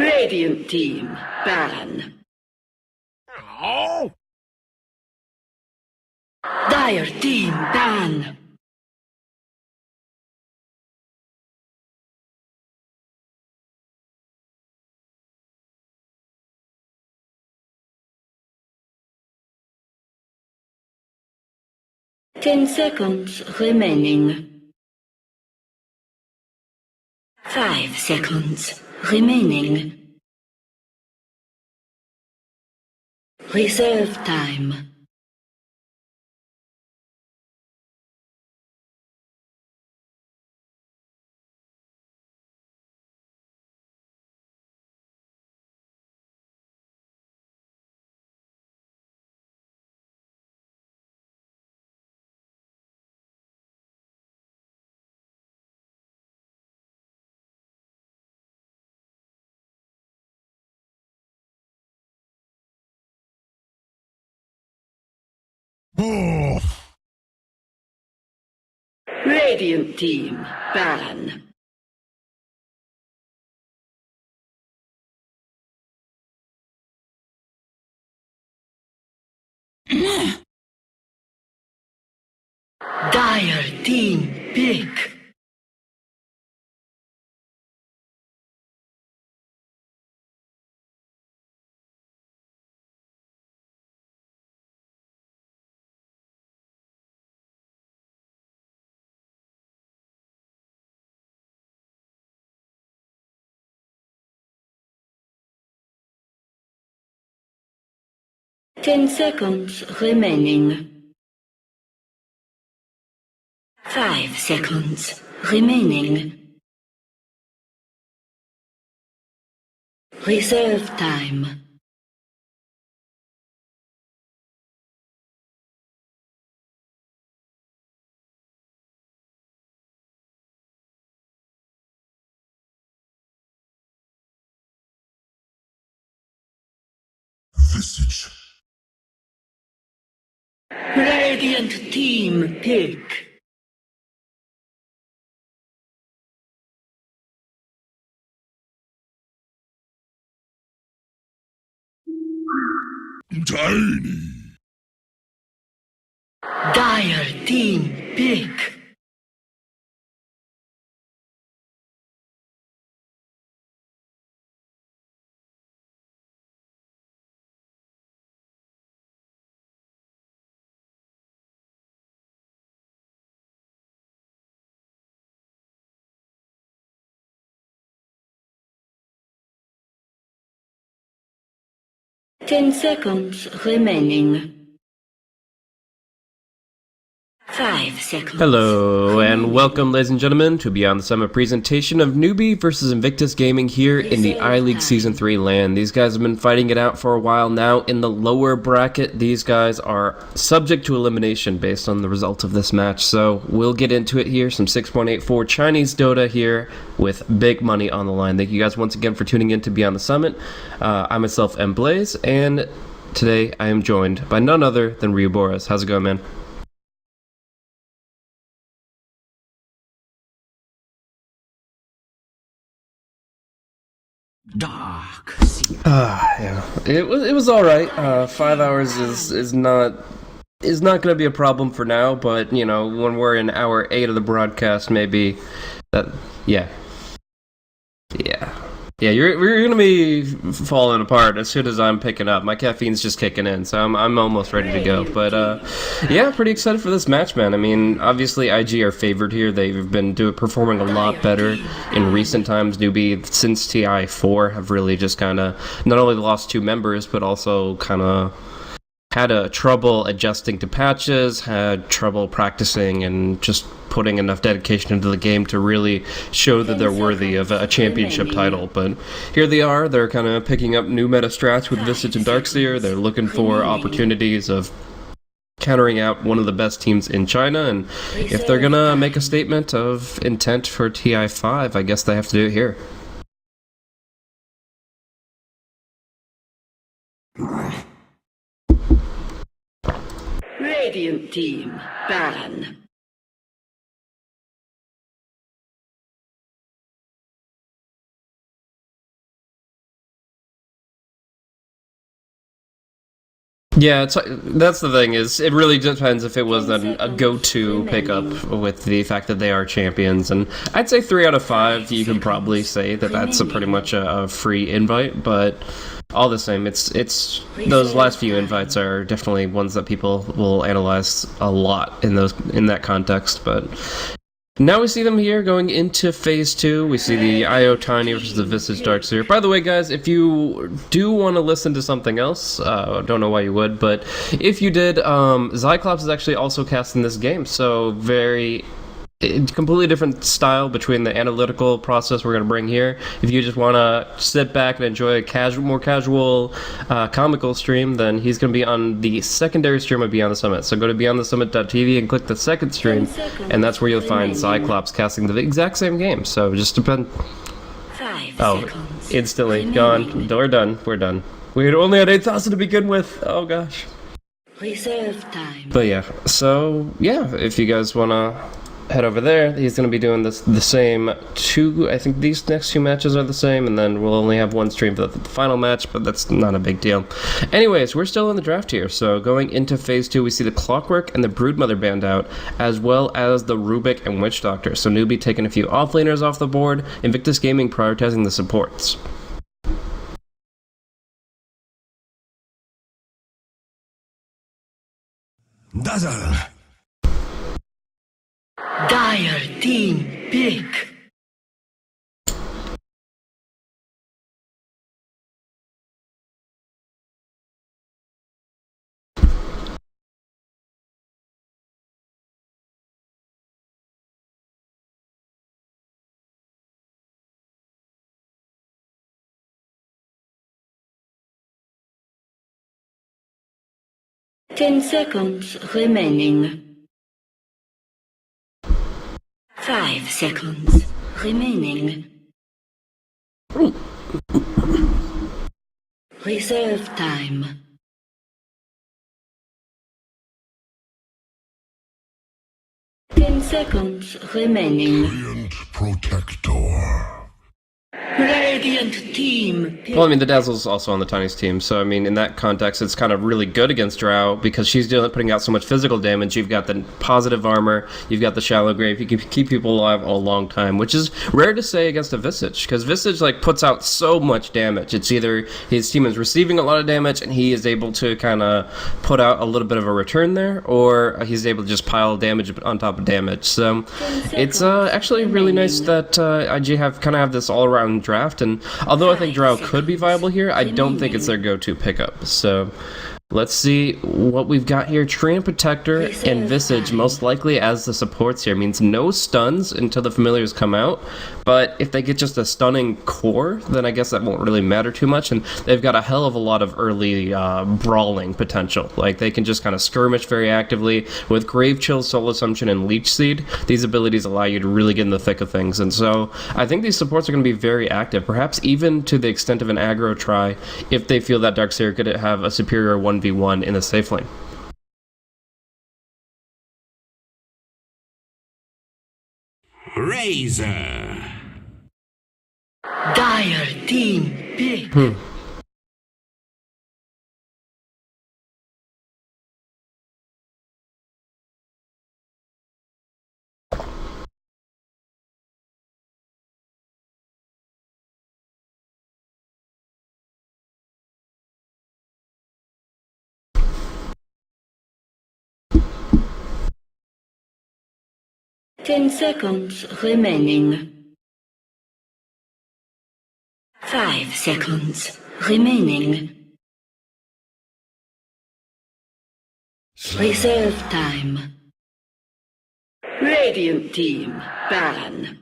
Radiant team, ban. Oh! Dire team, ban. Ten seconds remaining. 5 seconds remaining. Reserve time. Oh! Radiant team, ban. Dire team, pick. Ten seconds remaining. 5 seconds remaining. Reserve time. Visage. Radiant team, pick. Tiny. Dire team, pick. Ten seconds remaining. 5 seconds. Hello, and welcome, ladies and gentlemen, to Beyond the Summit presentation of Newbee versus Invictus Gaming here in the I-League Season 3 LAN. These guys have been fighting it out for a while now. In the lower bracket, these guys are subject to elimination based on the result of this match, so we'll get into it here. Some 6.84 Chinese Dota here with big money on the line. Thank you guys once again for tuning in to Beyond the Summit. I myself am Blaze, and today I am joined by none other than Ryuboras. How's it going, man? Dark. Yeah, it was all right. 5 hours is not going to be a problem for now, but you know, when we're in hour 8 of the broadcast, maybe that yeah. You're gonna be falling apart as soon as I'm picking up. My caffeine's just kicking in, so I'm almost ready to go. But yeah, pretty excited for this match, man. I mean, obviously IG are favored here. They've been performing a lot better in recent times. Newbee since TI4 have really just kind of not only lost 2 members, but also kind of had a trouble adjusting to patches, had trouble practicing, and just putting enough dedication into the game to really show that they're worthy of a championship title. But here they are, they're kind of picking up new meta strats with Visage and Darkseer. They're looking for opportunities of countering out one of the best teams in China, and if they're gonna make a statement of intent for TI5, I guess they have to do it here. Radiant team, ban. Yeah, that's the thing, is it really depends if it was a go-to pickup with the fact that they are champions, and I'd say 3 out of 5 you can probably say that that's pretty much a free invite, but all the same, it's those last few invites are definitely ones that people will analyze a lot in that context. But now we see them here going into phase 2. We see the IO Tiny versus the Visage Darkseer. By the way, guys, if you do want to listen to something else, don't know why you would, but if you did, Zyclops is actually also cast in this game, so completely different style between the analytical process we're going to bring here. If you just want to sit back and enjoy a more casual, comical stream, then he's going to be on the secondary stream of Beyond the Summit. So go to beyondthesummit.tv and click the second stream, and that's where you'll find Cyclops casting the exact same game. So just depend. Instantly gone. We're done. We're done. We only had 8,000 to begin with. Oh gosh. Reserve time. But yeah, so yeah, if you guys want to head over there, he's going to be doing the same I think these next 2 matches are the same, and then we'll only have one stream for the final match, but that's not a big deal. Anyways, we're still in the draft here, so going into phase 2, we see the Clockwork and the Broodmother band out, as well as the Rubik and Witch Doctor. So Newbee taking a few offlaners off the board, Invictus Gaming prioritizing the supports. Dazzle. Dire team pick. Ten seconds remaining. 5 seconds remaining. Reserve time. 10 seconds remaining. Brilliant Protector. Radiant team. Well, I mean, the Dazzle's also on the Tiny's team, so I mean, in that context, it's kind of really good against Drow, because she's putting out so much physical damage. You've got the positive armor, you've got the shallow grave, you can keep people alive a long time, which is rare to say against a Visage, because Visage, like, puts out so much damage. It's either his team is receiving a lot of damage, and he is able to kind of put out a little bit of a return there, or he's able to just pile damage on top of damage. So it's actually really nice that IG have this all-around draft, and although I think Drow could be viable here, I don't think it's their go-to pickup. So let's see what we've got here. Treant Protector and Visage, most likely as the supports here. Means no stuns until the familiars come out, but if they get just a stunning core, then I guess that won't really matter too much, and they've got a hell of a lot of early brawling potential. Like, they can just kind of skirmish very actively. With Grave Chill, Soul Assumption, and Leech Seed, these abilities allow you to really get in the thick of things, and so I think these supports are going to be very active, perhaps even to the extent of an aggro try, if they feel that Darkseer could have a superior 1v1 in the safe lane. Razor. Dire team pick. 10 seconds remaining. 5 seconds remaining. Reserve time. Radiant team ban.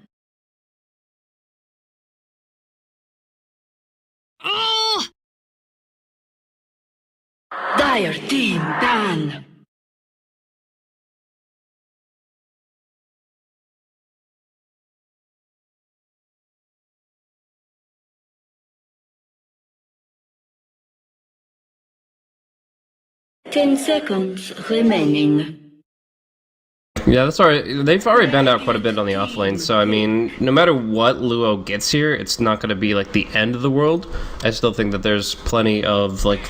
Dire team ban. Ten seconds remaining. Yeah, that's alright. They've already banned out quite a bit on the offlane, so I mean, no matter what Luo gets here, it's not going to be like the end of the world. I still think that there's plenty of like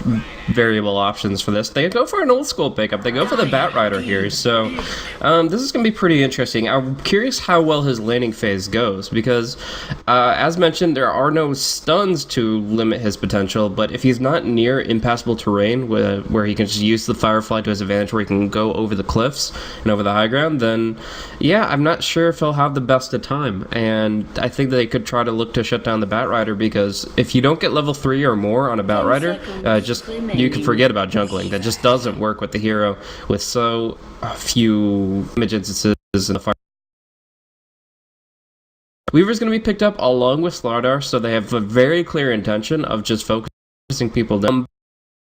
variable options for this. They go for an old school pickup. They go for the Batrider here. So this is going to be pretty interesting. I'm curious how well his laning phase goes because, as mentioned, there are no stuns to limit his potential. But if he's not near impassable terrain where he can just use the Firefly to his advantage, where he can go over the cliffs and over the high ground, then yeah, I'm not sure if he'll have the best of time. And I think they could try to look to shut down the Batrider because if you don't get level 3 or more on a Batrider, you can forget about jungling. That just doesn't work with the hero with so few damage instances in the fire. Weaver's going to be picked up along with Slardar, so they have a very clear intention of just focusing people down.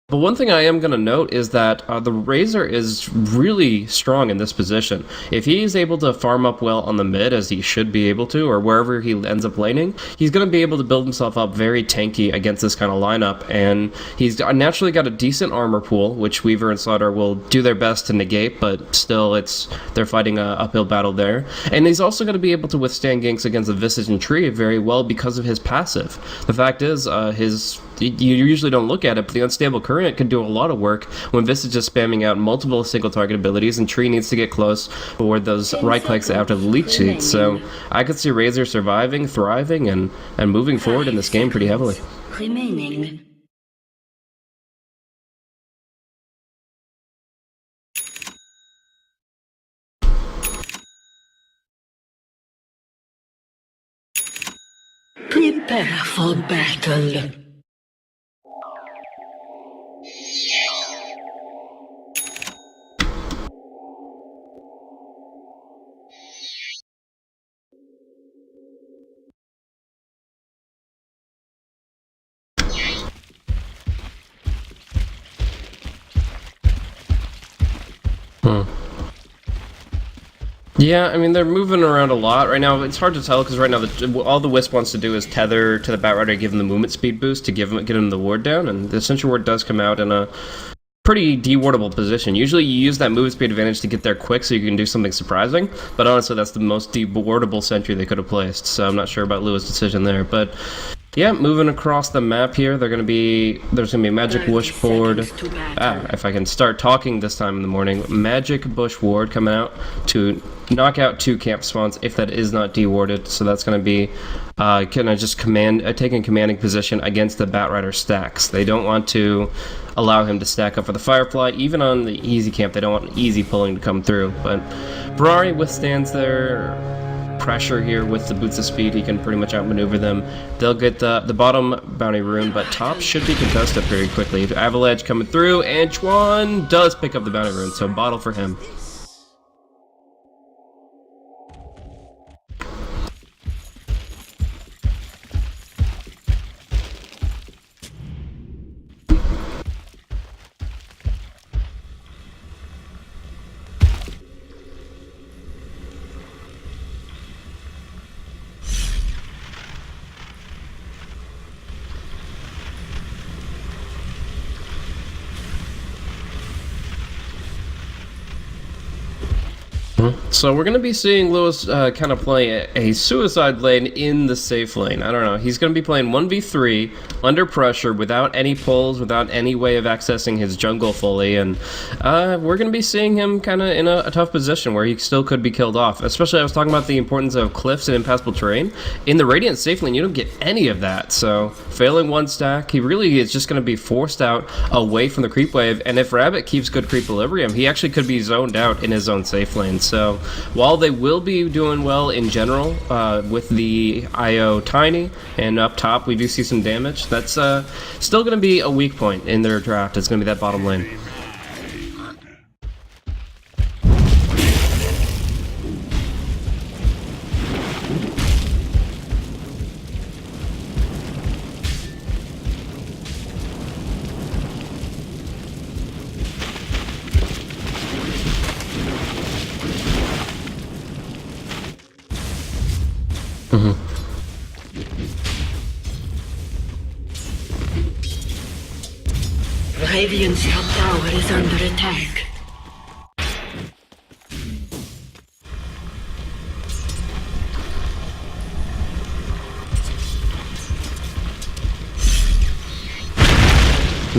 But one thing I am going to note is that the Razor is really strong in this position. If he is able to farm up well on the mid, as he should be able to, or wherever he ends up laning, he's going to be able to build himself up very tanky against this kind of lineup, and he's naturally got a decent armor pool, which Weaver and Slaughter will do their best to negate, but still they're fighting an uphill battle there. And he's also going to be able to withstand ganks against the Visage and Tree very well because of his passive. The fact is, you usually don't look at it, but the Unstable Current can do a lot of work when Visage is spamming out multiple single target abilities and Tree needs to get close for those right clicks after the leech seed. So I could see Razor surviving, thriving, and moving forward in this game pretty heavily. Remaining. Prepare for battle. Yeah, I mean, they're moving around a lot right now. It's hard to tell because right now all the Wisp wants to do is tether to the Batrider, give him the movement speed boost to get him the ward down, and the Sentry Ward does come out in a pretty de-wardable position. Usually you use that movement speed advantage to get there quick so you can do something surprising, but honestly that's the most de-wardable sentry they could have placed, so I'm not sure about Lua's decision there. But yeah, moving across the map here, there's gonna be Magic Bush Ward. If I can start talking this time in the morning, Magic Bush Ward coming out to knock out 2 camp spawns if that is not de-warded. So that's gonna be kind of just taking commanding position against the Batrider stacks. They don't want to allow him to stack up for the Firefly, even on the easy camp. They don't want easy pulling to come through. But Ferrari withstands their pressure here with the Boots of Speed. He can pretty much outmaneuver them. They'll get the bottom bounty rune, but top should be contested pretty quickly. Avalanche coming through, and Chuan does pick up the bounty rune, so bottle for him. So we're going to be seeing Lewis kind of play a suicide lane in the safe lane. I don't know. He's going to be playing 1v3 under pressure without any pulls, without any way of accessing his jungle fully. And we're going to be seeing him kind of in a tough position where he still could be killed off. Especially I was talking about the importance of cliffs and impassable terrain. In the Radiant safe lane, you don't get any of that. So failing one stack, he really is just going to be forced out away from the creep wave. And if Rabbit keeps good creep equilibrium, he actually could be zoned out in his own safe lane. So while they will be doing well in general with the IO tiny and up top we do see some damage, that's still going to be a weak point in their draft. It's going to be that bottom lane. Radiant's top tower is under attack.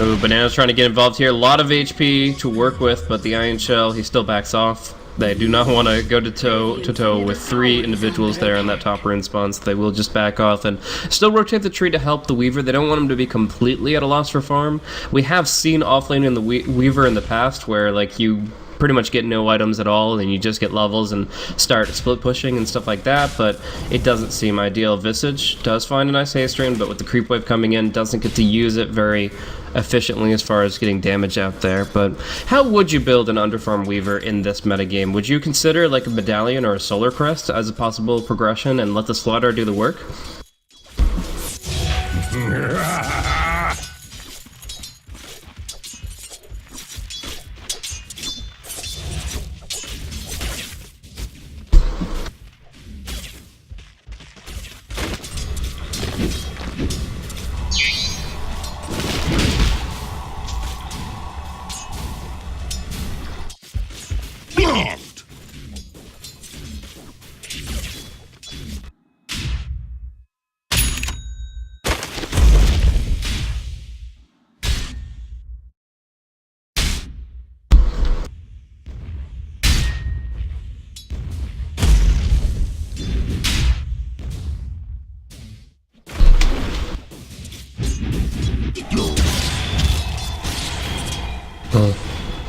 No, Banana's trying to get involved here. A lot of HP to work with, but the Iron Shell, he still backs off. They do not want to go to toe with 3 individuals there on that top rune spawn, so they will just back off and still rotate the tree to help the Weaver. They don't want him to be completely at a loss for farm. We have seen offlane in the Weaver in the past where, like, you pretty much get no items at all and you just get levels and start split pushing and stuff like that, but it doesn't seem ideal. Visage does find a nice haste rune, but with the creep wave coming in, doesn't get to use it very efficiently as far as getting damage out there. But how would you build an underfarm Weaver in this metagame? Would you consider like a medallion or a solar crest as a possible progression and let the slaughter do the work?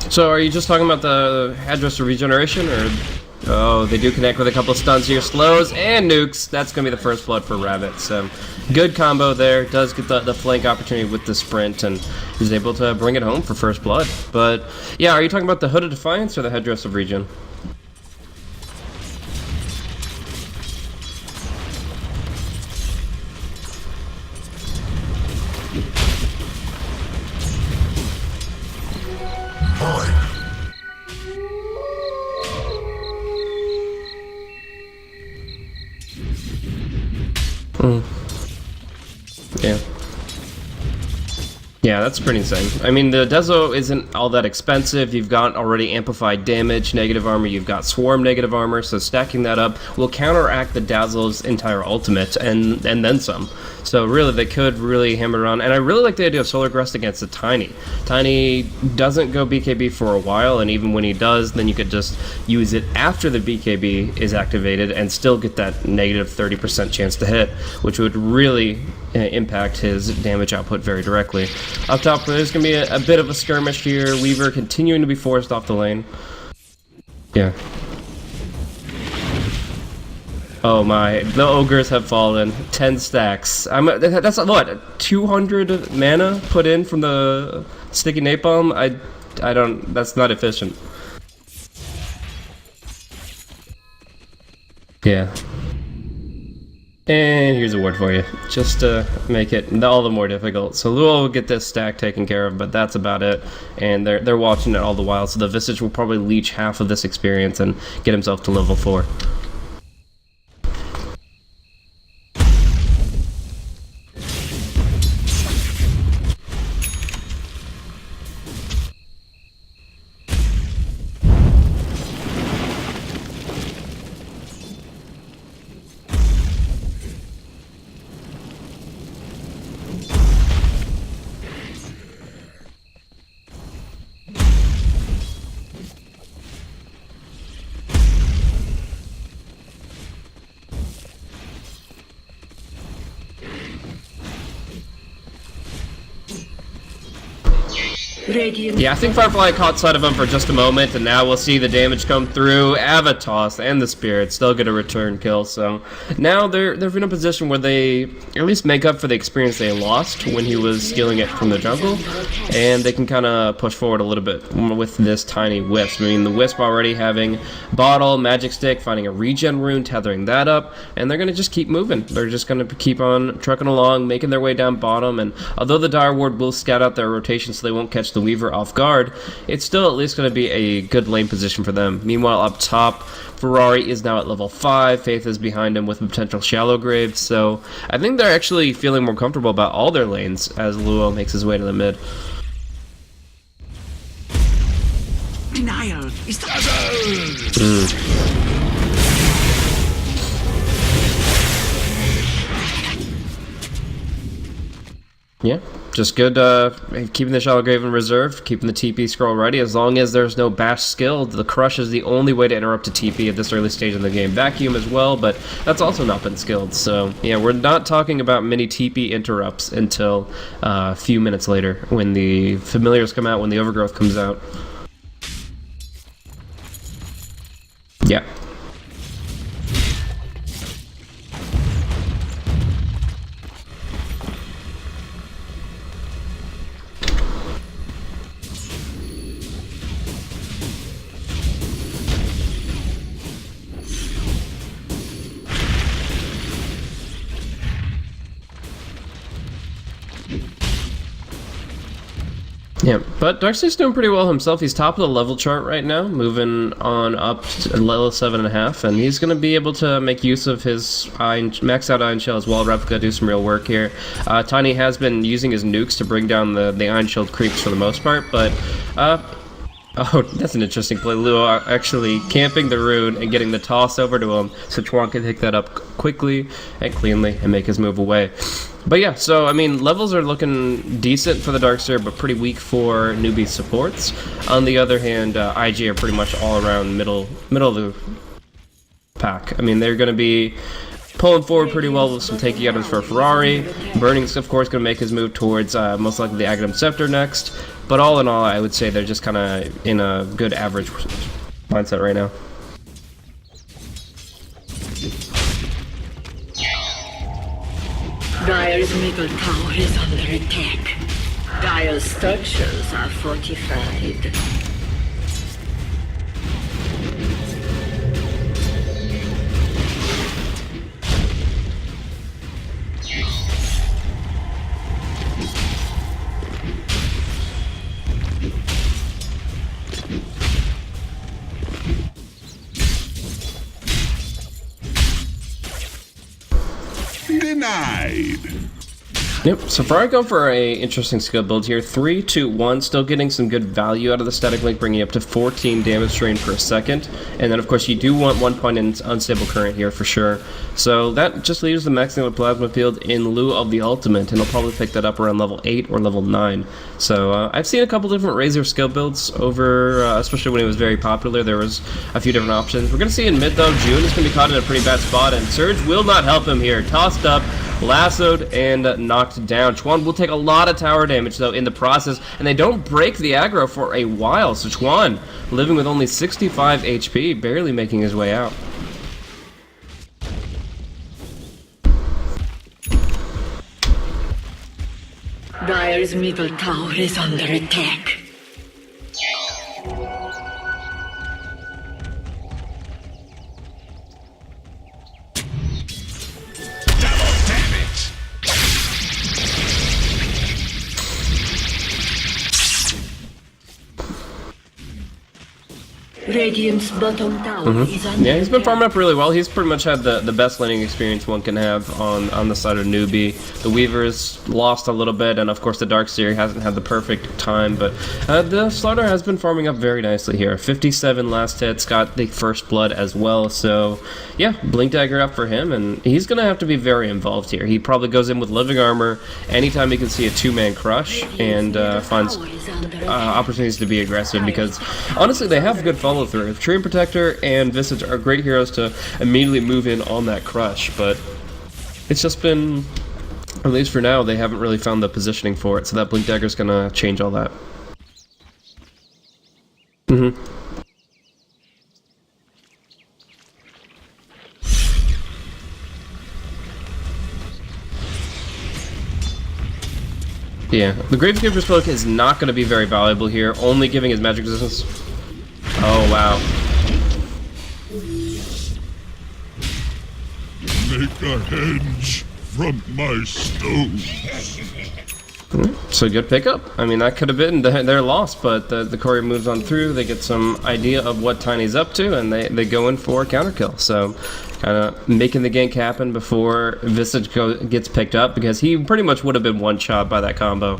So are you just talking about the Hairdresser regeneration, or... Oh, they do connect with a couple of stuns here. Slows and nukes. That's going to be the first blood for Rabbit. So good combo there. Does get the flank opportunity with the sprint, and is able to bring it home for first blood. But yeah, are you talking about the Hood of Defiance or the Headdress of Regen? Yeah. Yeah, that's pretty insane. I mean, the Dezo isn't all that expensive. You've got already amplified damage, negative armor, you've got swarm negative armor, so stacking that up will counteract the Dazzle's entire ultimate and then some. So really, they could really hammer it on. And I really like the idea of Solar Crest against the Tiny. Tiny doesn't go BKB for a while, and even when he does, then you could just use it after the BKB is activated and still get that negative 30% chance to hit, which would really impact his damage output very directly. Up top, there's going to be a bit of a skirmish here. Weaver continuing to be forced off the lane. Yeah. Oh my, the ogres have fallen. 10 stacks. That's what, 200 mana put in from the sticky napalm? I don't, that's not efficient. Yeah. And here's a word for you, just to make it all the more difficult. So Luo will get this stack taken care of, but that's about it. And they're watching it all the while, so the Visage will probably leech half of this experience and get himself to level 4. Yeah, I think Firefly caught sight of him for just a moment, and now we'll see the damage come through. Avatos and the Spirit still get a return kill, so now they're in a position where they at least make up for the experience they lost when he was stealing it from the jungle, and they can kind of push forward a little bit with this tiny Wisp. I mean, the Wisp already having Bottle, Magic Stick, finding a regen rune, tethering that up, and they're going to just keep moving. They're just going to keep on trucking along, making their way down bottom, and although the Dire Ward will scout out their rotation so they won't catch the Weaver off guard, it's still at least going to be a good lane position for them. Meanwhile, up top, Ferrari is now at level 5, Faith is behind him with a potential shallow grave, so I think they're actually feeling more comfortable about all their lanes as Luo makes his way to the mid. Denial is the Yeah, just good keeping the Shallow Grave in reserve, keeping the TP scroll ready. As long as there's no bash skill, the Crush is the only way to interrupt a TP at this early stage in the game. Vacuum as well, but that's also not been skilled. So yeah, we're not talking about many TP interrupts until a few minutes later when the Familiars come out, when the Overgrowth comes out. Yeah. Yeah, but Darkseid's doing pretty well himself. He's top of the level chart right now, moving on up to level 7.5, and he's going to be able to make use of his max out Iron Shell as well. Replica do some real work here. Tiny has been using his nukes to bring down the Iron Shield creeps for the most part, but oh, that's an interesting play. Luo actually camping the rune and getting the toss over to him, so Chuan can pick that up quickly and cleanly and make his move away. But yeah, so I mean, levels are looking decent for the Darkseer, but pretty weak for Newbee supports. On the other hand, IG are pretty much all around middle of the pack. I mean, they're going to be pulling forward pretty well with some tanky items for Ferrari. Burning's, of course, going to make his move towards most likely the Aghanim Scepter next. But all in all, I would say they're just kind of in a good average mindset right now. Dire's middle tower is under attack. Dire's structures are fortified. Denied. Yep, so Ferrari going for a interesting skill build here. 3, 2, 1, still getting some good value out of the static link, bringing up to 14 damage drain per second. And then, of course, you do want 1 point in unstable current here for sure. So that just leaves the maxing of the plasma field in lieu of the ultimate, and he'll probably pick that up around level 8 or level 9. So I've seen a couple different Razor skill builds over, especially when it was very popular. There was a few different options. We're going to see in mid, though, June is going to be caught in a pretty bad spot, and Surge will not help him here. Tossed up, lassoed, and knocked down. Chuan will take a lot of tower damage, though, in the process, and they don't break the aggro for a while. So Chuan, living with only 65 HP, barely making his way out. Dire's middle tower is under attack. Radiant's bottom tower is under Yeah, he's been attack. farming up really well. He's pretty much had the best laning experience one can have on the side of Newbee. The Weaver's lost a little bit, and of course the Darkseer hasn't had the perfect time, but the Slaughter has been farming up very nicely here. 57 last hits, got the first blood as well, so yeah, Blink Dagger up for him, and he's going to have to be very involved here. He probably goes in with Living Armor anytime he can see a 2-man crush, and finds opportunities to be aggressive, because honestly they have good follow through. Treant Protector and Visage are great heroes to immediately move in on that crush, but it's just been, at least for now, they haven't really found the positioning for it, so that Blink Dagger is gonna change all that. Yeah, the Gravekeeper's Cloak is not going to be very valuable here, only giving his magic resistance. Oh, wow. Make a hedge from my stones. So good pickup. I mean, that could have been their loss, but the courier moves on through. They get some idea of what Tiny's up to, and they go in for a counter kill. So kind of making the gank happen before Visage gets picked up, because he pretty much would have been one-shot by that combo.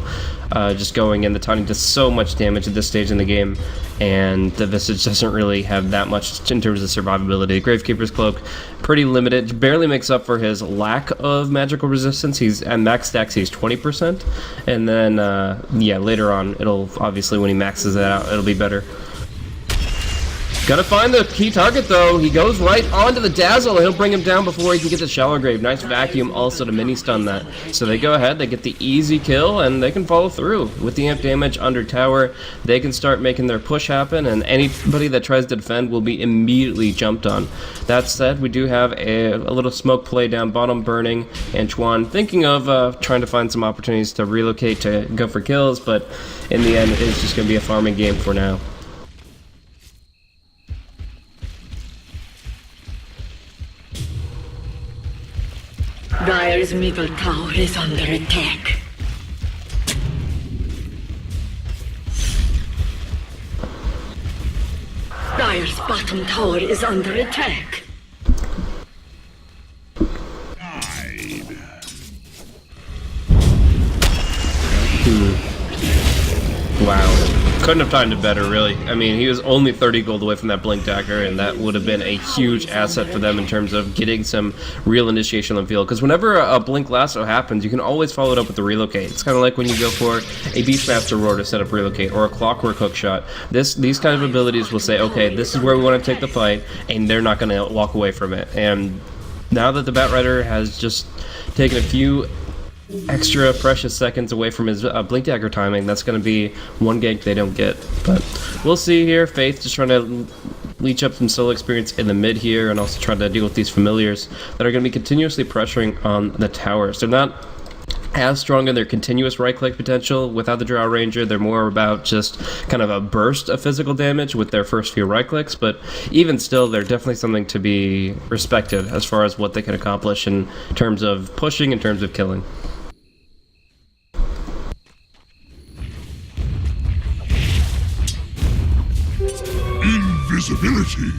Just going in, the Tiny does so much damage at this stage in the game, and the Visage doesn't really have that much in terms of survivability. Gravekeeper's Cloak, pretty limited, barely makes up for his lack of magical resistance. He's at max stacks, he's 20%, and then yeah, later on, it'll obviously, when he maxes that out, it'll be better. Gotta find the key target though. He goes right onto the Dazzle. He'll bring him down before he can get the Shallow Grave. Nice vacuum also to mini stun that. So they go ahead, they get the easy kill, and they can follow through. With the amp damage under tower, they can start making their push happen, and anybody that tries to defend will be immediately jumped on. That said, we do have a little smoke play down bottom burning, and Chuan thinking of trying to find some opportunities to relocate to go for kills, but in the end, it's just going to be a farming game for now. Dire's middle tower is under attack. Dire's bottom tower is under attack. Wow. Couldn't have timed it better, really. I mean, he was only 30 gold away from that Blink Dagger, and that would have been a huge asset for them in terms of getting some real initiation on the field. Because whenever a Blink Lasso happens, you can always follow it up with the Relocate. It's kind of like when you go for a Beastmaster Roar to set up Relocate, or a Clockwork Hookshot. These kind of abilities will say, okay, this is where we want to take the fight, and they're not going to walk away from it. And now that the Batrider has just taken a few extra precious seconds away from his Blink Dagger timing, that's going to be one gank they don't get. But we'll see here. Faith just trying to leech up some solo experience in the mid here, and also trying to deal with these familiars that are going to be continuously pressuring on the towers. They're not as strong in their continuous right-click potential without the Drow Ranger. They're more about just kind of a burst of physical damage with their first few right-clicks, but even still, they're definitely something to be respected as far as what they can accomplish in terms of pushing, in terms of killing. Invisibility.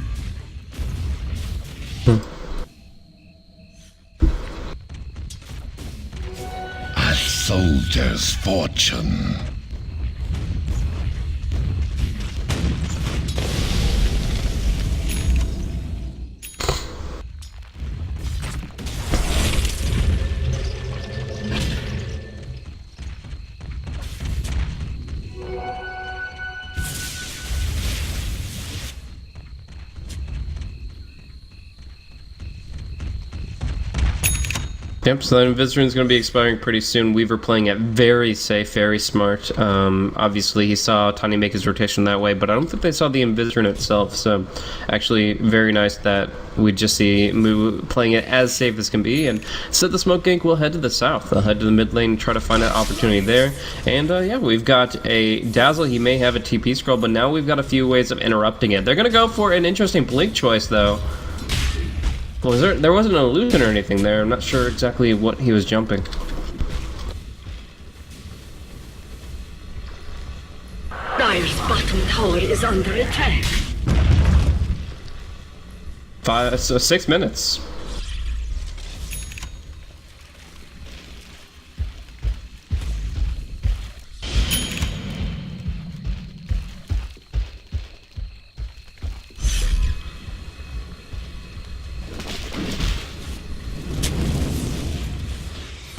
A soldier's fortune. Yep, so then Invisalign is going to be expiring pretty soon. Weaver playing it very safe, very smart. Obviously, he saw Tiny make his rotation that way, but I don't think they saw the Invisalign itself. So, actually, very nice that we just see Moo playing it as safe as can be. And so the smoke gank will head to the south. They'll head to the mid lane, try to find an opportunity there. And yeah, we've got a Dazzle. He may have a TP scroll, but now we've got a few ways of interrupting it. They're going to go for an interesting blink choice, though. Well, there wasn't an illusion or anything there. I'm not sure exactly what he was jumping. Dire's bottom tower is under attack. 6 minutes.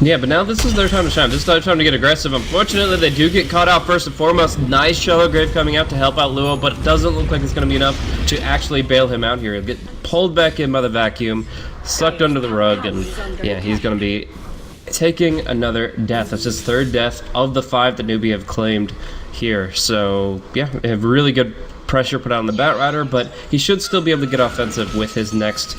Yeah, but now this is their time to shine. This is their time to get aggressive. Unfortunately, they do get caught out first and foremost. Nice Shallow Grave coming out to help out Luo, but it doesn't look like it's going to be enough to actually bail him out here. He'll get pulled back in by the vacuum, sucked under the rug, and yeah, he's going to be taking another death. That's his third death of the 5 that Newbee have claimed here. So, yeah, they have really good pressure put out on the Batrider, but he should still be able to get offensive with his next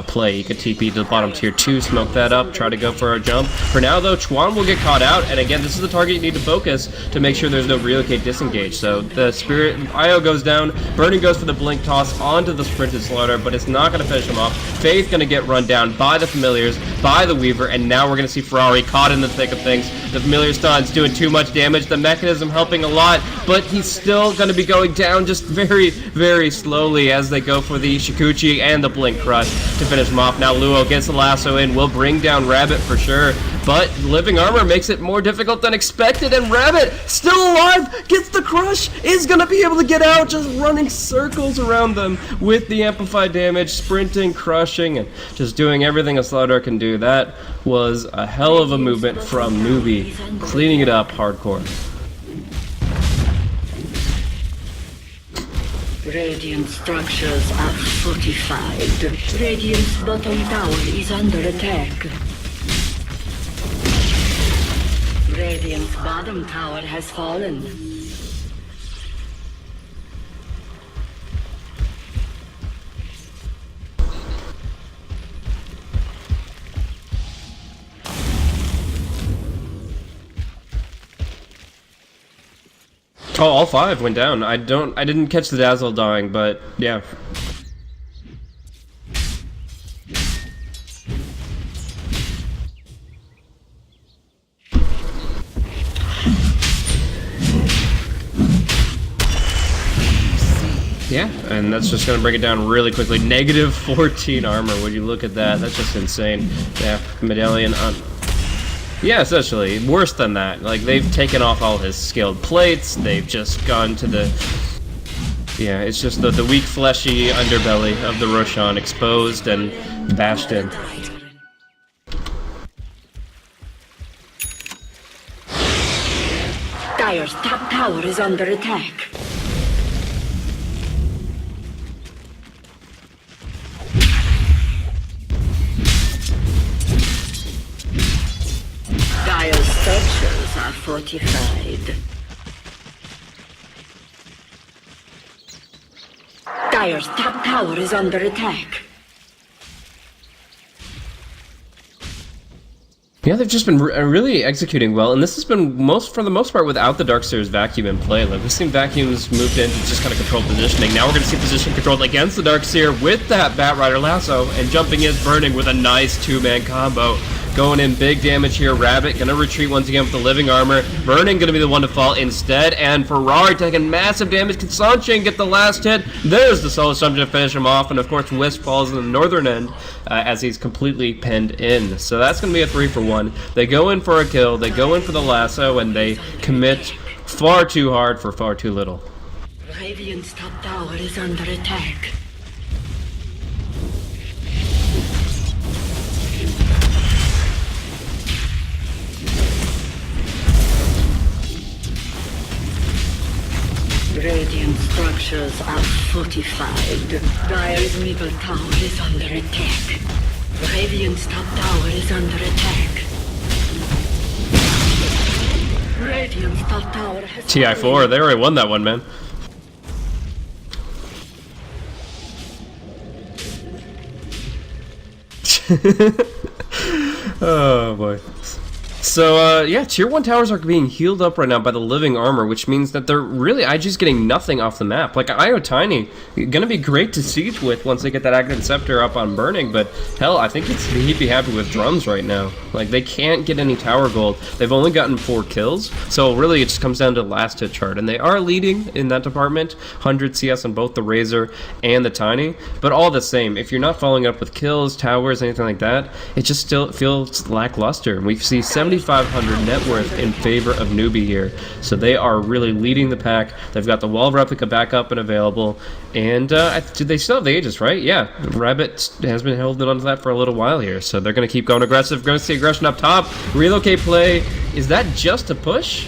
play. He could TP to the bottom tier 2, smoke that up, try to go for a jump. For now, though, Chuan will get caught out, and again, this is the target you need to focus to make sure there's no relocate disengage. So the Spirit IO goes down, Burning goes for the blink toss onto the sprinted Slaughter, but it's not going to finish him off. Faith going to get run down by the Familiars, by the Weaver, and now we're going to see Ferrari caught in the thick of things. The Familiar stun's doing too much damage. The Mechanism helping doing a lot, but he's still going to be going down just very, very slowly as they go for the Shikuchi and the Blink Crush to finish him off. Now Luo gets the lasso in, will bring down Rabbit for sure, but Living Armor makes it more difficult than expected, and Rabbit, still alive, gets the crush, is going to be able to get out, just running circles around them with the amplified damage, sprinting, crushing, and just doing everything a Slardar can do. That was a hell of a movement from Newbee, cleaning it up hardcore. Radiant structures are fortified. Radiant's bottom tower is under attack. Radiant's bottom tower has fallen. Oh, all 5 went down. I didn't catch the Dazzle dying, but yeah. Yeah, and that's just gonna bring it down really quickly. Negative 14 armor. Would you look at that? That's just insane. Yeah, medallion on. Yeah, essentially. Worse than that. Like, they've taken off all his skilled plates, they've just gone to the... Yeah, it's just the weak, fleshy underbelly of the Roshan exposed and bashed in. Dire's top tower is under attack. Dire's structures are fortified. Dire's top tower is under attack. Yeah, they've just been really executing well, and this has been for the most part without the Darkseer's vacuum in play. Like, we've seen vacuums moved in to just kind of control positioning. Now we're going to see position controlled against the Darkseer with that Batrider lasso, and jumping in Burning with a nice 2-man combo. Going in big damage here. Rabbit gonna retreat once again with the living armor. Burning gonna be the one to fall instead, and Ferrari taking massive damage. Can Sanchen get the last hit? There's the Soul Assumption to finish him off, and of course Wisp falls in the northern end as he's completely pinned in. So that's gonna be a 3-for-1. They go in for a kill, they go in for the lasso, and they commit far too hard for far too little. Radiant's top tower is under attack. Radiant structures are fortified. Dire's middle tower is under attack. Radiant's top tower is under attack. Radiant's top tower has TI4, they already won that one, man. Oh boy. So, yeah, Tier 1 towers are being healed up right now by the living armor, which means that they're really IG's getting nothing off the map. Like, IO Tiny, gonna be great to siege with once they get that Aghanim Scepter up on Burning, but hell, I think he'd be happy with drums right now. Like, they can't get any tower gold. They've only gotten 4 kills, so really it just comes down to last hit chart, and they are leading in that department, 100 CS on both the Razor and the Tiny, but all the same, if you're not following up with kills, towers, anything like that, it just still feels lackluster, and we see 7,500 net worth in favor of Newbee here. So they are really leading the pack. They've got the wall replica back up and available. And they still have the Aegis, right? Yeah. Rabbit has been holding on to that for a little while here. So they're going to keep going aggressive. Going to see aggression up top. Relocate play. Is that just a push?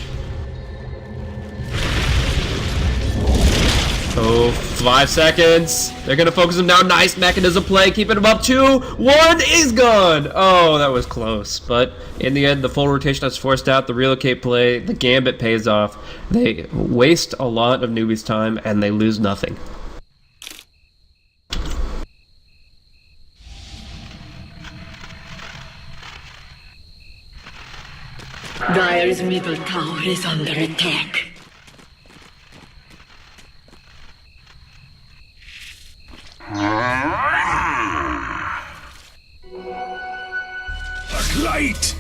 Oh, 5 seconds. They're going to focus him down. Nice mechanism play. Keeping him up. 2, 1 is gone. Oh, that was close. But in the end, the full rotation is forced out. The relocate play, the gambit pays off. They waste a lot of Newbee's time, and they lose nothing. Dire's middle tower is under attack. Light!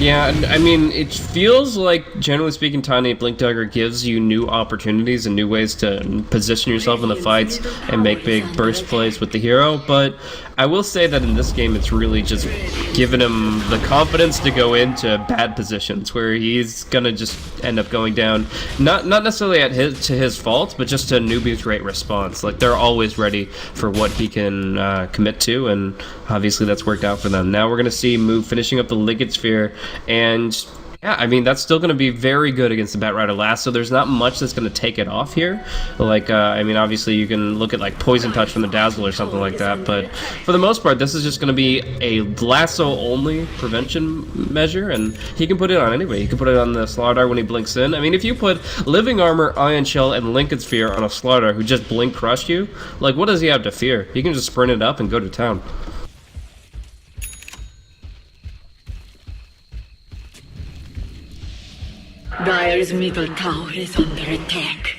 Yeah, I mean, it feels like, generally speaking, Tiny Blink Dagger gives you new opportunities and new ways to position yourself in the fights and make big burst plays with the hero, but I will say that in this game it's really just given him the confidence to go into bad positions where he's gonna just end up going down, not necessarily to his fault, but just to Newbee's great response. Like, they're always ready for what he can commit to, and obviously that's worked out for them. Now we're gonna see Move finishing up the Liquid Sphere, and yeah, I mean, that's still going to be very good against the Batrider last, so there's not much that's going to take it off here. Like, I mean, obviously you can look at, like, Poison Touch from the Dazzle or something like that, but for the most part, this is just going to be a lasso-only prevention measure, and he can put it on anyway. He can put it on the Slardar when he blinks in. I mean, if you put Living Armor, Ion Shell, and Liquid Sphere on a Slardar who just blink crushed you, like, what does he have to fear? He can just sprint it up and go to town. Dire's middle tower is under attack.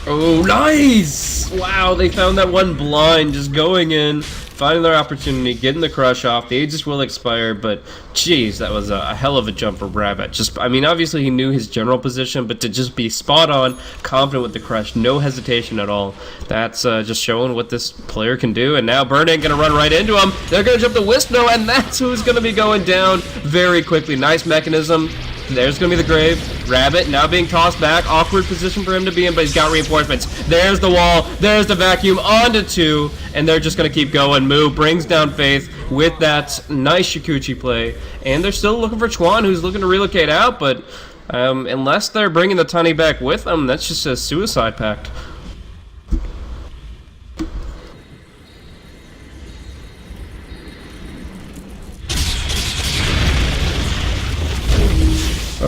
Oh, nice! Wow, they found that one blind, just going in, finding their opportunity, getting the crush off. The Aegis will expire, but geez, that was a hell of a jump for Rabbit. Just, I mean, obviously he knew his general position, but to just be spot on, confident with the crush, no hesitation at all. That's just showing what this player can do. And now Burning gonna run right into him. They're gonna jump the Wisno, and that's who's gonna be going down very quickly. Nice mechanism. There's going to be the Grave. Rabbit now being tossed back. Awkward position for him to be in, but he's got reinforcements. There's the wall. There's the vacuum. Onto 2. And they're just going to keep going. Moo brings down Faith with that nice Shikuchi play. And they're still looking for Chuan, who's looking to relocate out. But unless they're bringing the Tiny back with them, that's just a suicide pact.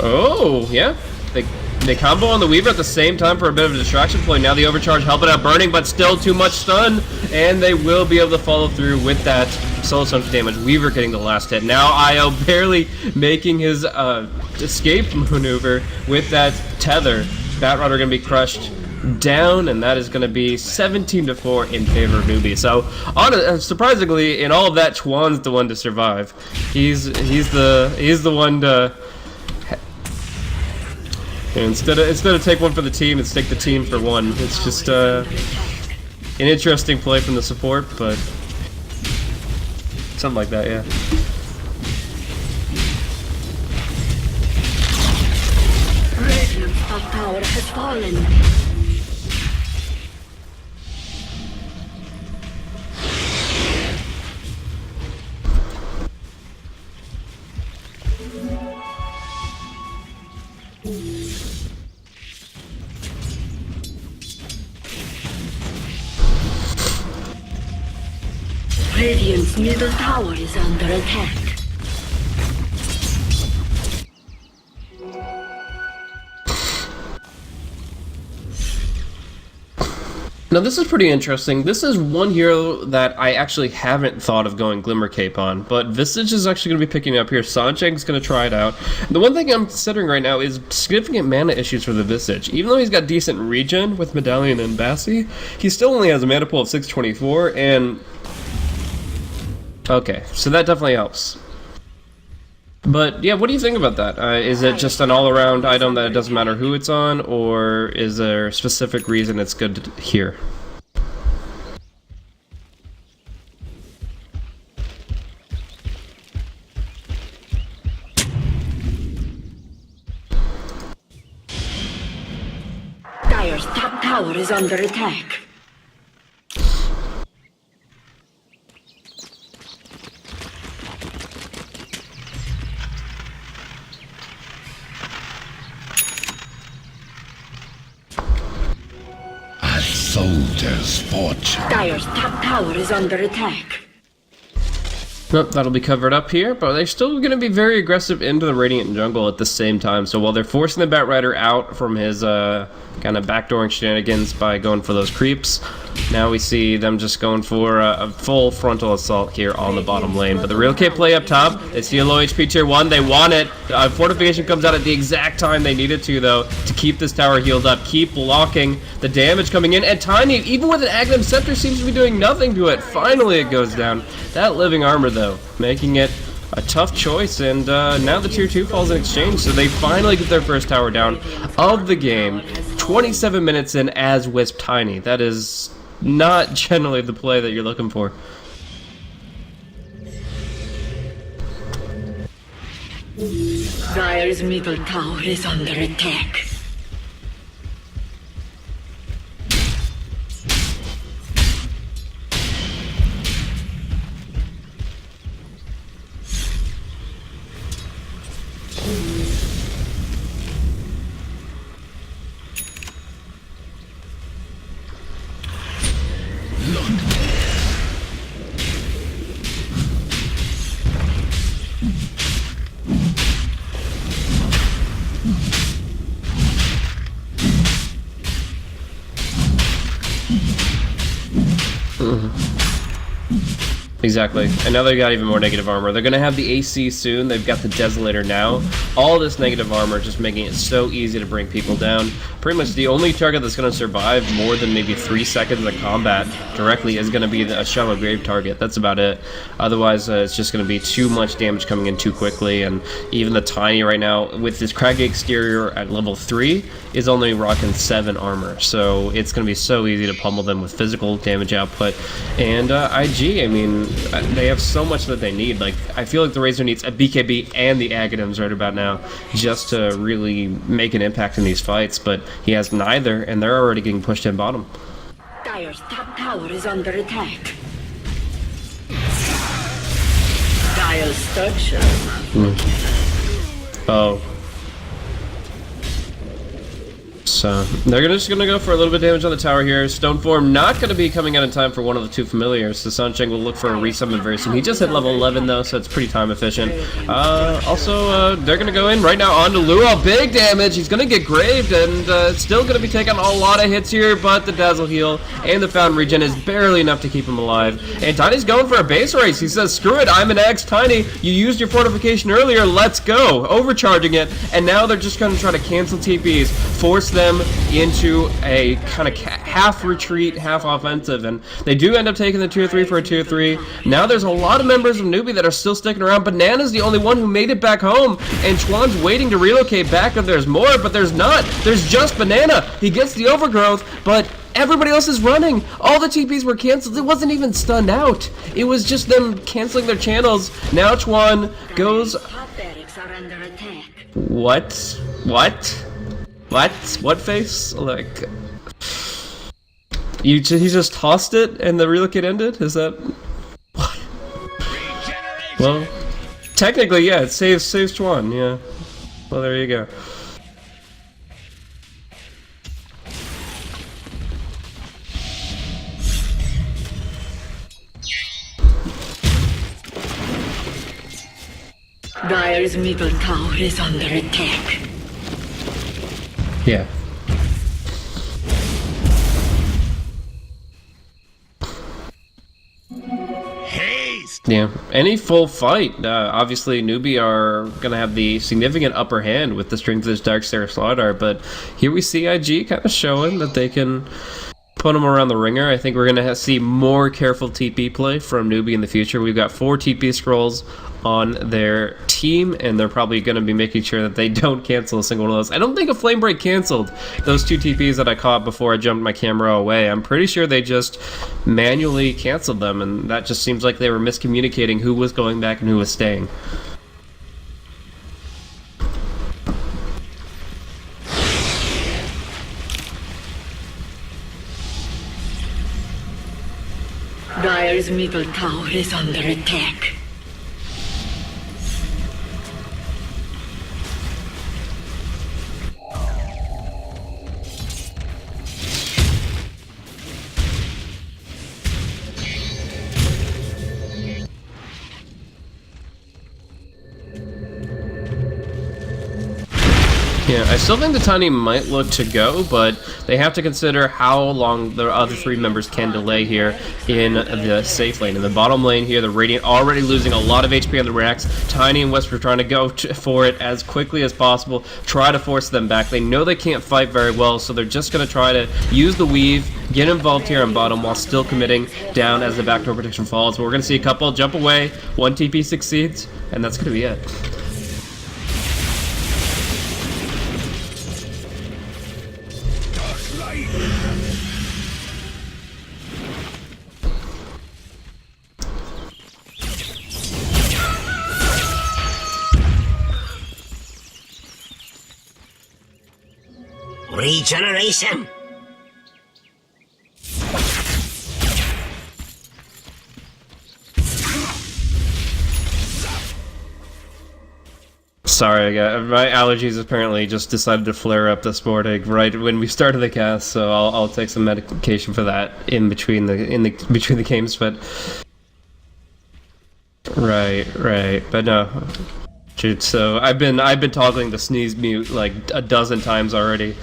Oh, yeah. They combo on the Weaver at the same time for a bit of a distraction play. Now the overcharge helping out Burning, but still too much stun. And they will be able to follow through with that solo chunk damage. Weaver getting the last hit. Now Io barely making his escape maneuver with that tether. Batrider going to be crushed down, and that is going to be 17-4 in favor of Newbee. So, surprisingly, in all of that, Chuan's the one to survive. He's the one to. Instead of take one for the team, it's take the team for one. It's just an interesting play from the support, but something like that, yeah. Radiant's top tower has fallen. Radiant's middle tower is under attack. Now this is pretty interesting. This is one hero that I actually haven't thought of going Glimmer Cape on, but Visage is actually going to be picking up here. Sancheng's going to try it out. The one thing I'm considering right now is significant mana issues for the Visage. Even though he's got decent regen with Medallion and Bassi, he still only has a mana pool of 624, and okay, so that definitely helps. But yeah, what do you think about that? Is it just an all-around item that it doesn't matter who it's on, or is there a specific reason it's good here? Dire's top tower is under attack. Soldier's fortune. Dire's top tower is under attack. Nope, that'll be covered up here, but they're still going to be very aggressive into the Radiant jungle at the same time. So while they're forcing the Batrider out from his kind of backdooring shenanigans by going for those creeps, Now we see them just going for a full frontal assault here on the bottom lane. But the real kit play up top. They see a low HP tier 1. They want it. Fortification comes out at the exact time they need it to, though, to keep this tower healed up. Keep blocking the damage coming in. And Tiny, even with an Agnum Scepter, seems to be doing nothing to it. Finally, it goes down. That living armor, though, making it a tough choice. And now the tier 2 falls in exchange. So they finally get their first tower down of the game. 27 minutes in as Wisp Tiny. That is not generally the play that you're looking for. Dire's middle tower is under attack. Exactly. And now they've got even more negative armor. They're going to have the AC soon. They've got the Desolator now. All this negative armor just making it so easy to bring people down. Pretty much the only target that's going to survive more than maybe 3 seconds of combat directly is going to be a Shallow Grave target. That's about it. Otherwise, it's just going to be too much damage coming in too quickly. And even the Tiny right now, with this craggy exterior at level 3, is only rocking 7 armor. So it's going to be so easy to pummel them with physical damage output. And IG, I mean, they have so much that they need. Like, I feel like the Razor needs a BKB and the Aghanims right about now just to really make an impact in these fights, but he has neither, and they're already getting pushed in bottom. Dire's top tower is under attack. Dire's structure. Oh. So they're just gonna go for a little bit of damage on the tower here. Stoneform not gonna be coming out in time for one of the 2 familiars. The Sunshine will look for a resummon very soon. He just hit level 11 though, so it's pretty time efficient. Also, they're gonna go in right now onto Luo. Big damage. He's gonna get graved and still gonna be taking a lot of hits here, but the Dazzle Heal and the Fountain Regen is barely enough to keep him alive. And Tiny's going for a base race. He says, screw it, I'm an X Tiny. You used your fortification earlier, let's go. Overcharging it, and now they're just gonna try to cancel TPs, force them into a kind of half retreat, half offensive, and they do end up taking the tier 3 for a tier 3. Now there's a lot of members of Newbee that are still sticking around. Banana's the only one who made it back home, and Chuan's waiting to relocate back if there's more, but there's not. There's just Banana. He gets the overgrowth, but everybody else is running. All the TPs were canceled. It wasn't even stunned out. It was just them canceling their channels. Now Chuan goes... What? What face? Like, he just tossed it and the relocate ended? Is that what? Well, technically, yeah, it saves Chuan, yeah. Well, there you go. Dire's middle tower is under attack. Yeah. Haste! Yeah. Any full fight, obviously Newbee are going to have the significant upper hand with the strength of this Darkstare Slaughter, but here we see IG kind of showing that they can put them around the ringer. I think we're going to see more careful TP play from Newbee in the future. We've got 4 TP scrolls on their team, and they're probably going to be making sure that they don't cancel a single one of those. I don't think a Flame Break canceled those 2 TPs that I caught before I jumped my camera away. I'm pretty sure they just manually canceled them, and that just seems like they were miscommunicating who was going back and who was staying. Dire's middle tower is under attack. Yeah, I still think the Tiny might look to go, but they have to consider how long the other three members can delay here in the safe lane. In the bottom lane here, the Radiant already losing a lot of HP on the racks. Tiny and Whisper trying to go for it as quickly as possible, try to force them back. They know they can't fight very well, so they're just going to try to use the weave, get involved here on bottom while still committing down as the backdoor protection falls. But we're going to see a couple jump away, one TP succeeds, and that's going to be it. Regeneration! Sorry, my allergies apparently just decided to flare up this morning right when we started the cast, so I'll take some medication for that in between the games. But right, but no, shoot. So I've been toggling the sneeze mute like a dozen times already.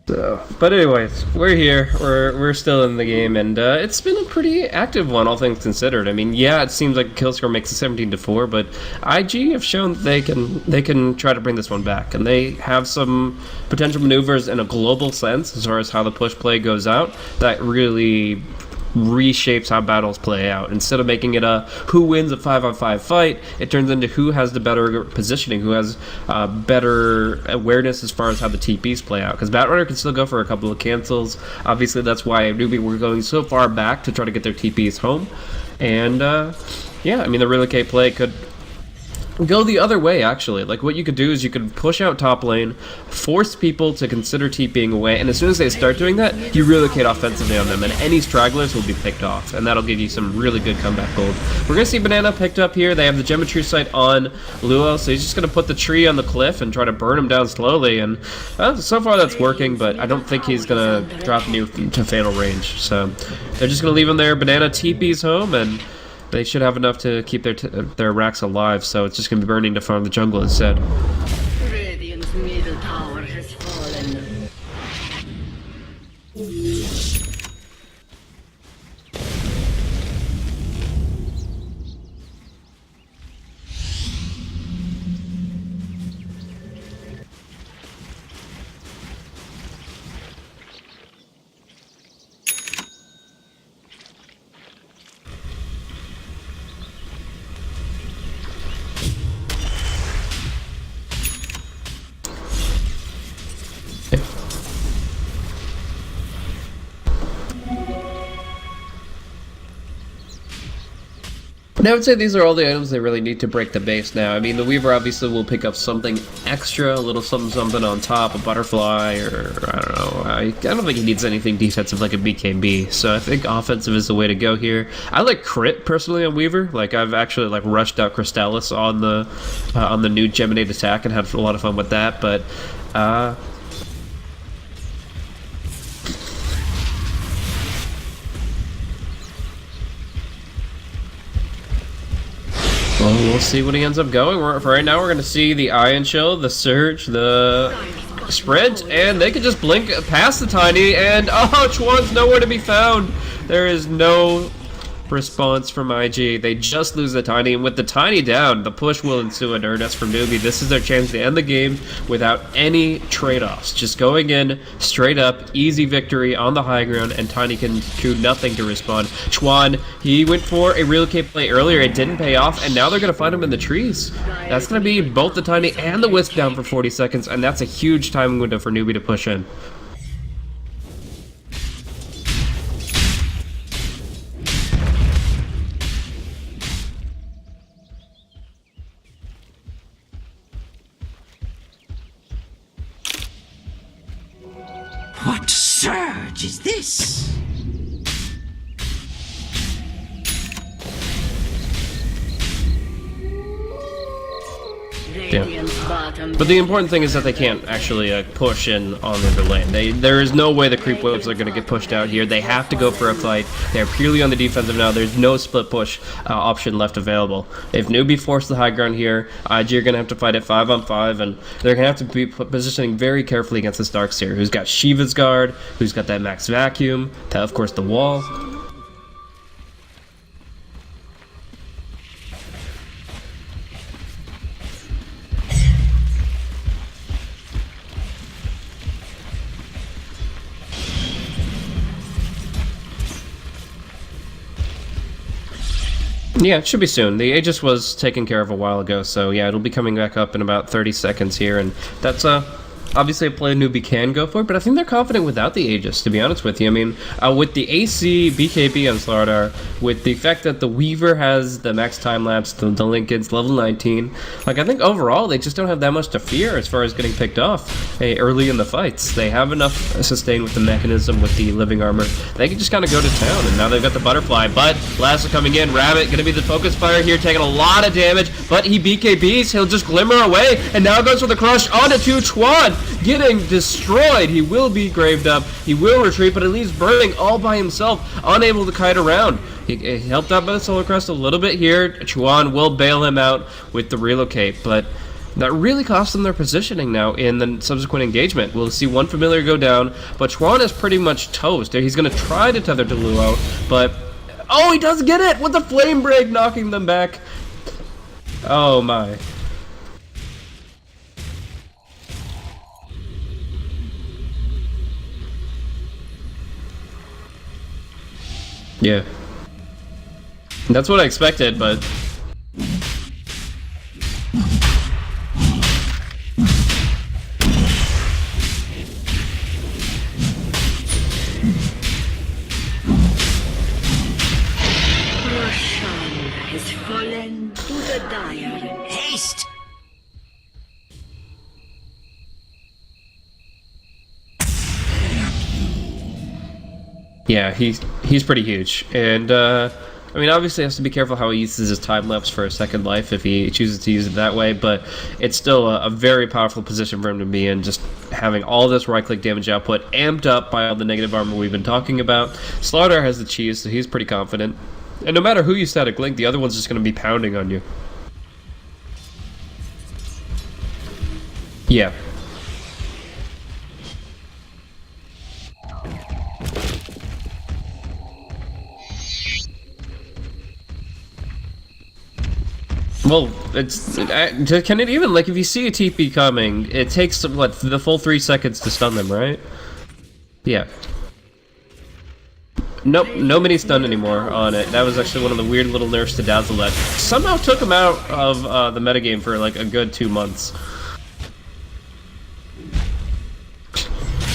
So, but anyways, we're here. We're still in the game, and it's been a pretty active one, all things considered. I mean, yeah, it seems like kill score makes it 17-4, but IG have shown that they can try to bring this one back, and they have some potential maneuvers in a global sense as far as how the push play goes out that really reshapes how battles play out. Instead of making it a who wins a 5-on-5 fight, it turns into who has the better positioning, who has better awareness as far as how the TPs play out. Because Batrunner can still go for a couple of cancels. Obviously, that's why Newbee were going so far back to try to get their TPs home. And yeah, I mean, the relocate play could go the other way, actually. Like, what you could do is you could push out top lane, force people to consider TPing away, and as soon as they start doing that, you relocate offensively on them, and any stragglers will be picked off, and that'll give you some really good comeback gold. We're gonna see Banana picked up here. They have the Geometry Sight on Luo, so he's just gonna put the tree on the cliff and try to burn him down slowly, and so far that's working, but I don't think he's gonna drop New to fatal range, so they're just gonna leave him there. Banana TP's home, and they should have enough to keep their racks alive, so it's just going to be burning to farm the jungle instead. Radiant's middle tower has fallen. And I would say these are all the items they really need to break the base now. I mean, the Weaver obviously will pick up something extra, a little something on top, a butterfly, or I don't know. I don't think he needs anything defensive like a BKB, so I think offensive is the way to go here. I like crit, personally, on Weaver. Like, I've actually, like, rushed out Crystallis on the new Geminate attack and had a lot of fun with that, but, well, we'll see what he ends up going. For right now, we're going to see the Iron Chill, the Surge, the Sprint, and they can just blink past the Tiny, and oh, Chuan's nowhere to be found. There is no response from IG. They just lose the Tiny, and with the Tiny down, the push will ensue in earnest from Newbee. This is their chance to end the game without any trade-offs. Just going in, straight up, easy victory on the high ground, and Tiny can do nothing to respond. Chuan, he went for a relocate play earlier, it didn't pay off, and now they're going to find him in the trees. That's going to be both the Tiny and the Wisp down for 40 seconds, and that's a huge timing window for Newbee to push in. What surge is this? Radiant's bottom. But the important thing is that they can't actually push in on the other lane. There is no way the creep waves are going to get pushed out here. They have to go for a fight. They're purely on the defensive now. There's no split push option left available. If Newbee forced the high ground here, IG are going to have to fight at 5-on-5, and they're going to have to be positioning very carefully against this Darkseer, who's got Shiva's Guard, who's got that max vacuum, of course the wall. Yeah, it should be soon. The Aegis was taken care of a while ago, so yeah, it'll be coming back up in about 30 seconds here, and that's obviously a play Newbee can go for, but I think they're confident without the Aegis, to be honest with you. I mean, with the AC, BKB on Slardar, with the fact that the Weaver has the max time-lapse, the Linken's level 19, like, I think overall they just don't have that much to fear as far as getting picked off early in the fights. They have enough sustain with the mechanism, with the living armor. They can just kind of go to town, and now they've got the butterfly, but Lasso coming in, Rabbit gonna be the focus fire here, taking a lot of damage, but he BKBs, he'll just glimmer away, and now goes for the crush onto Chuan, getting destroyed. He will be graved up, he will retreat, but at least burning all by himself, unable to kite around. He helped out by the Solar Crest a little bit here. Chuan will bail him out with the relocate, but that really cost them their positioning now in the subsequent engagement. We'll see one familiar go down, but Chuan is pretty much toast. He's going to try to tether to Luo, but oh, he does get it with the flame break, knocking them back. Oh my. Yeah. That's what I expected, but Roshan has fallen to the dire. Haste! yeah, he's pretty huge, and I mean, obviously he has to be careful how he uses his time lapse for a second life if he chooses to use it that way, but it's still a very powerful position for him to be in, just having all this right-click damage output amped up by all the negative armor we've been talking about. Slardar has the cheese, so he's pretty confident, and no matter who you static link, the other one's just going to be pounding on you. Yeah. Well, can it even, like, if you see a TP coming, it takes, what, the full 3 seconds to stun them, right? Yeah. Nope, no mini stun anymore on it. That was actually one of the weird little nerfs to Dazzle that somehow took him out of the metagame for, like, a good 2 months.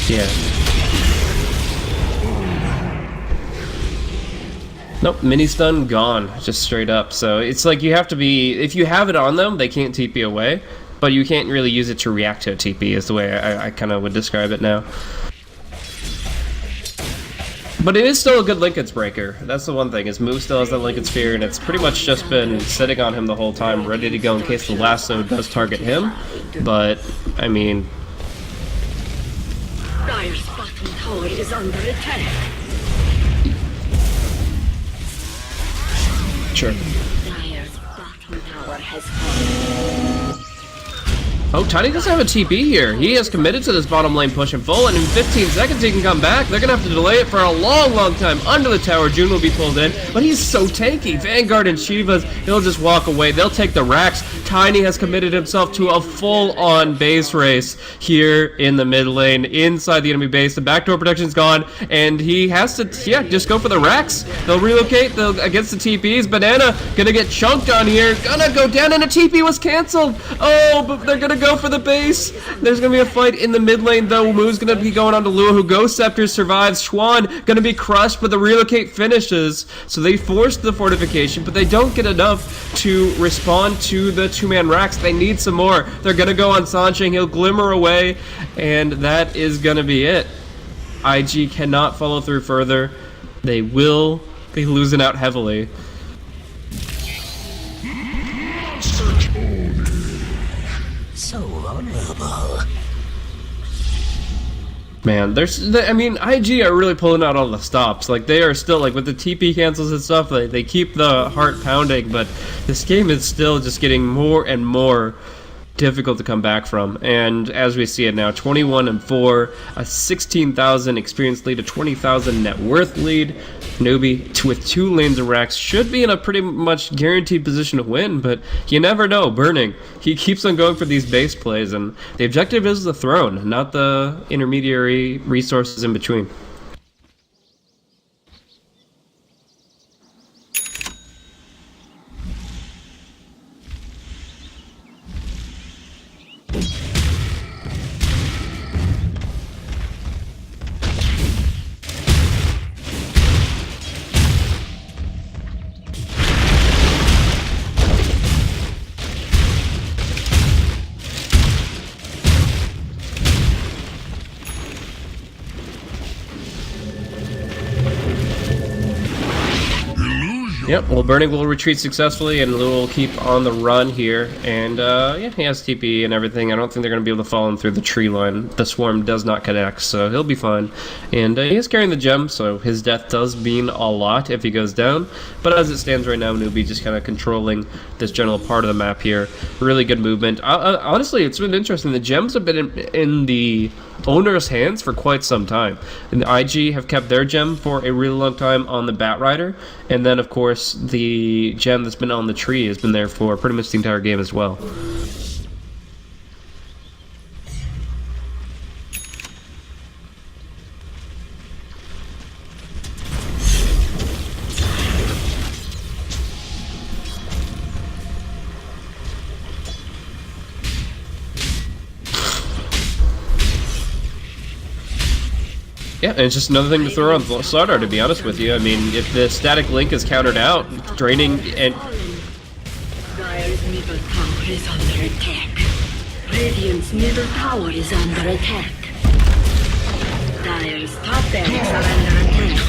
Yeah. Nope, mini stun gone, just straight up. So it's like you have to be, if you have it on them, they can't TP away, but you can't really use it to react to a TP is the way I kind of would describe it now. But it is still a good Linken's breaker. That's the one thing, his move still has that Linken's Sphere, and it's pretty much just been sitting on him the whole time, ready to go in case the lasso does target him. But, I mean... Dire's bottom tower is under attack. Sure. Dire's bottom tower has fallen. Oh, Tiny doesn't have a TP here. He has committed to this bottom lane push in full, and in 15 seconds he can come back. They're gonna have to delay it for a long, long time. Under the tower, June will be pulled in, but he's so tanky. Vanguard and Shivas, he'll just walk away. They'll take the racks. Tiny has committed himself to a full-on base race here in the mid lane, inside the enemy base. The backdoor protection's gone, and he has to, yeah, just go for the racks. They'll relocate against the TPs. Banana gonna get chunked on here. Gonna go down, and a TP was canceled. Oh, but they're gonna go for the base. There's gonna be a fight in the mid lane though. Moo's gonna be going on to Lua, who Ghost Scepter survives. Schwan gonna be crushed, but the relocate finishes. So they forced the fortification, but they don't get enough to respond to the two-man racks. They need some more. They're gonna go on Sansheng. He'll glimmer away, and that is gonna be it. IG cannot follow through further. They will be losing out heavily. vulnerable. Man, I mean, IG are really pulling out all the stops. Like, they are still, like, with the TP cancels and stuff, they keep the heart pounding, but this game is still just getting more and more difficult to come back from. And as we see it now, 21-4, a 16,000 experience lead, a 20,000 net worth lead. Newbee, with 2 lanes of racks, should be in a pretty much guaranteed position to win, but you never know. Burning, he keeps on going for these base plays, and the objective is the throne, not the intermediary resources in between. Yep, well, Burning will retreat successfully, and will keep on the run here. And, yeah, he has TP and everything. I don't think they're going to be able to follow him through the tree line. The swarm does not connect, so he'll be fine. And he is carrying the gem, so his death does mean a lot if he goes down. But as it stands right now, Newbee just kind of controlling this general part of the map here. Really good movement. Honestly, it's been interesting. The gems have been in the owner's hands for quite some time. And the IG have kept their gem for a really long time on the Bat Rider, and then of course the gem that's been on the tree has been there for pretty much the entire game as well. Yeah, and it's just another thing to throw on Slardar, to be honest with you. I mean, if the static link is countered out, draining and... Dire's middle tower is under attack. Radiant's middle tower is under attack. Dire's top barracks are under attack.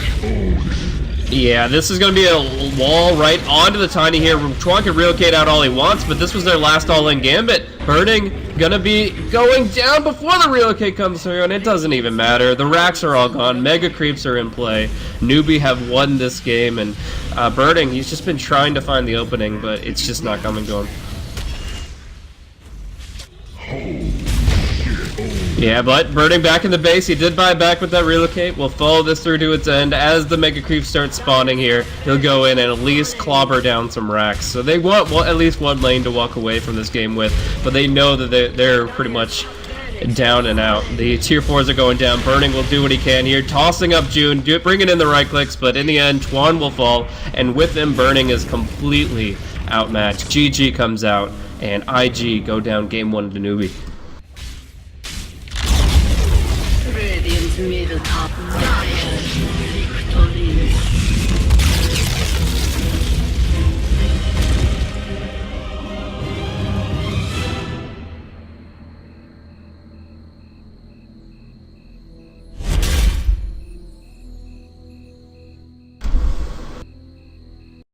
Yeah, this is going to be a wall right onto the Tiny here. Chuan can relocate out all he wants, but this was their last all-in gambit. Burning going to be going down before the relocate comes through, and it doesn't even matter. The racks are all gone. Mega creeps are in play. Newbee have won this game, and Burning, he's just been trying to find the opening, but it's just not coming to him. Yeah, but Burning back in the base. He did buy back with that relocate. We'll follow this through to its end. As the Mega Creep starts spawning here, he'll go in and at least clobber down some racks. So they want at least one lane to walk away from this game with, but they know that they're pretty much down and out. The tier 4s are going down. Burning will do what he can here, tossing up June, bringing in the right clicks, but in the end, Chuan will fall, and with him, Burning is completely outmatched. GG comes out, and IG go down game 1 to Newbee. Radiant's middle top. Dire